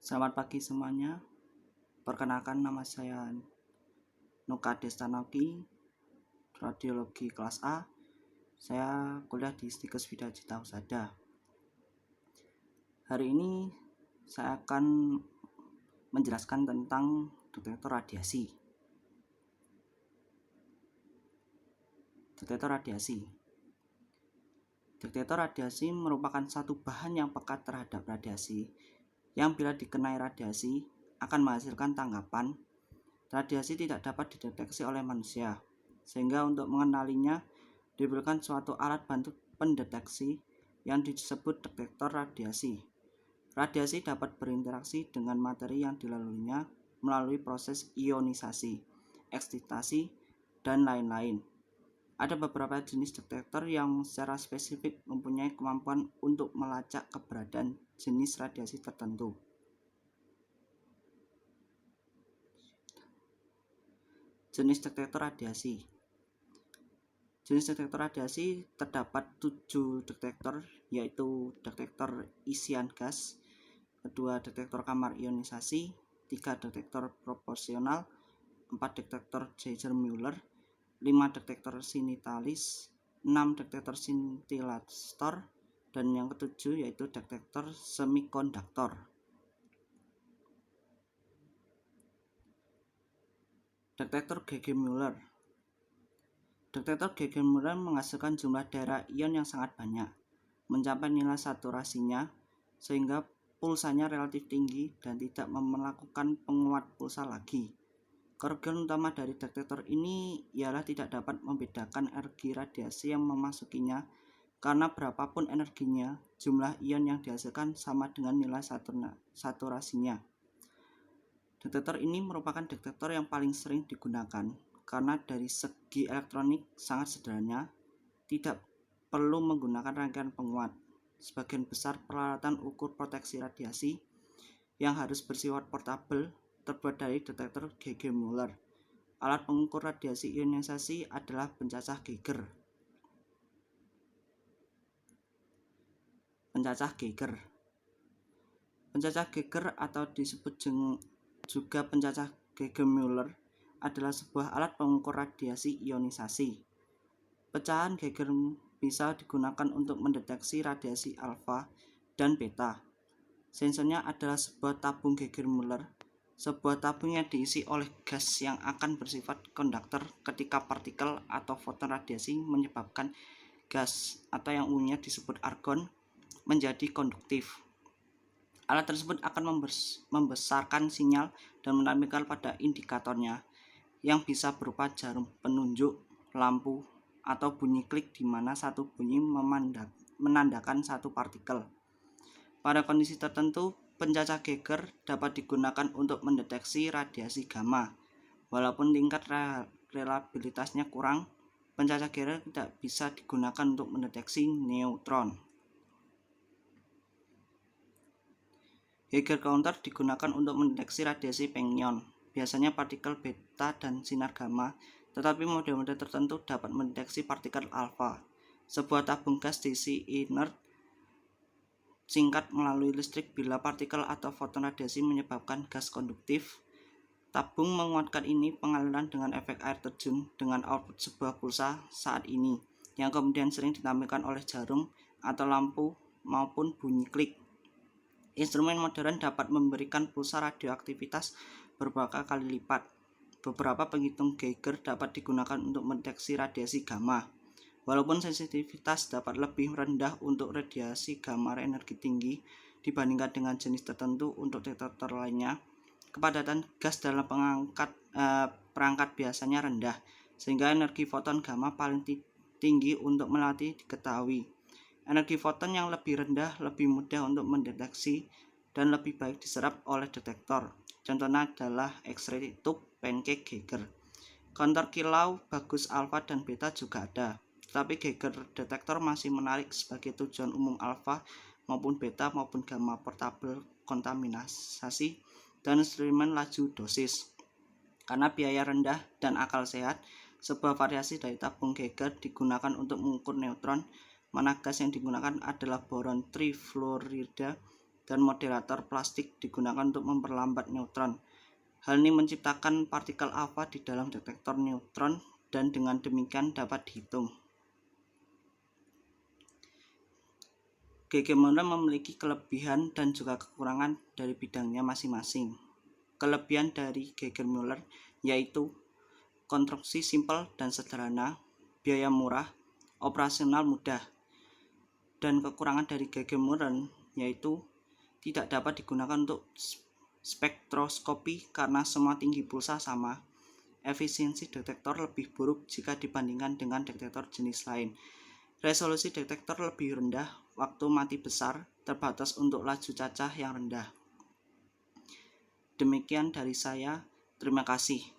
Selamat pagi semuanya. Perkenalkan, nama saya Nuka Destanoki, radiologi kelas A. Saya kuliah di Stikes Widya Cita Husada. Hari ini saya akan menjelaskan tentang detektor radiasi. Detektor radiasi. Detektor radiasi merupakan satu bahan yang peka terhadap radiasi, yang bila dikenai radiasi akan menghasilkan tanggapan. Radiasi tidak dapat dideteksi oleh manusia, sehingga untuk mengenalinya diperlukan suatu alat bantu pendeteksi yang disebut detektor radiasi. Radiasi dapat berinteraksi dengan materi yang dilaluinya melalui proses ionisasi, eksitasi, dan lain-lain. Ada beberapa jenis detektor yang secara spesifik mempunyai kemampuan untuk melacak keberadaan jenis radiasi tertentu. Jenis detektor radiasi. Jenis detektor radiasi terdapat 7 detektor, yaitu detektor isian gas, kedua detektor kamar ionisasi, 3 detektor proporsional, 4 detektor Geiger-Müller, 5 detektor sinitalis, 6 detektor scintillator, dan yang ketujuh yaitu detektor semikonduktor. Detektor Geiger-Müller. Detektor Geiger-Müller menghasilkan jumlah daerah ion yang sangat banyak, mencapai nilai saturasinya, sehingga pulsanya relatif tinggi dan tidak melakukan penguat pulsa lagi. Kerugian utama dari detektor ini ialah tidak dapat membedakan energi radiasi yang memasukinya, karena berapapun energinya, jumlah ion yang dihasilkan sama dengan nilai saturasinya. Detektor ini merupakan detektor yang paling sering digunakan karena dari segi elektronik sangat sederhana, tidak perlu menggunakan rangkaian penguat. Sebagian besar peralatan ukur proteksi radiasi yang harus bersifat portabel terbuat dari detektor Geiger-Müller. Alat pengukur radiasi ionisasi adalah pencacah Geiger. Pencacah Geiger atau disebut juga pencacah Geiger-Müller adalah sebuah alat pengukur radiasi ionisasi. Pecahan Geiger bisa digunakan untuk mendeteksi radiasi alfa dan beta. Sensornya adalah sebuah tabung Geiger-Müller, sebuah tabung yang diisi oleh gas yang akan bersifat konduktor ketika partikel atau foton radiasi menyebabkan gas atau yang umumnya disebut argon menjadi konduktif. Alat tersebut akan membesarkan sinyal dan menampilkan pada indikatornya yang bisa berupa jarum penunjuk, lampu, atau bunyi klik di mana satu bunyi menandakan satu partikel. Pada kondisi tertentu, pencacah Geiger dapat digunakan untuk mendeteksi radiasi gamma. Walaupun tingkat reliabilitasnya kurang, pencacah Geiger tidak bisa digunakan untuk mendeteksi neutron. Geiger counter digunakan untuk mendeteksi radiasi fermion, biasanya partikel beta dan sinar gamma, tetapi model-model tertentu dapat mendeteksi partikel alfa. Sebuah tabung gas diisi inert singkat melalui listrik bila partikel atau foton radiasi menyebabkan gas konduktif. Tabung menguatkan ini pengaliran dengan efek air terjun dengan output sebuah pulsa saat ini, yang kemudian sering ditampilkan oleh jarum atau lampu maupun bunyi klik. Instrumen modern dapat memberikan pulsa radioaktivitas beberapa kali lipat. Beberapa penghitung Geiger dapat digunakan untuk mendeteksi radiasi gamma. Walaupun sensitivitas dapat lebih rendah untuk radiasi gamma energi tinggi dibandingkan dengan jenis tertentu untuk detektor lainnya, kepadatan gas dalam perangkat biasanya rendah, sehingga energi foton gamma paling tinggi untuk melewati diketahui. Energi foton yang lebih rendah lebih mudah untuk mendeteksi dan lebih baik diserap oleh detektor. Contohnya adalah X-ray tube pancake Geiger. Counter kilau bagus alfa dan beta juga ada, tetapi Geiger detektor masih menarik sebagai tujuan umum alfa maupun beta maupun gamma portable kontaminasi dan instrumen laju dosis. Karena biaya rendah dan akal sehat, sebuah variasi dari tabung Geiger digunakan untuk mengukur neutron, mana gas yang digunakan adalah boron trifluorida dan moderator plastik digunakan untuk memperlambat neutron. Hal ini menciptakan partikel alfa di dalam detektor neutron dan dengan demikian dapat dihitung. G.G. Muller memiliki kelebihan dan juga kekurangan dari bidangnya masing-masing. Kelebihan dari G.G. Muller yaitu konstruksi simpel dan sederhana, biaya murah, operasional mudah. Dan kekurangan dari G.G. Muller yaitu tidak dapat digunakan untuk spektroskopi karena semua tinggi pulsa sama. Efisiensi detektor lebih buruk jika dibandingkan dengan detektor jenis lain. Resolusi detektor lebih rendah, waktu mati besar, terbatas untuk laju cacah yang rendah. Demikian dari saya, terima kasih.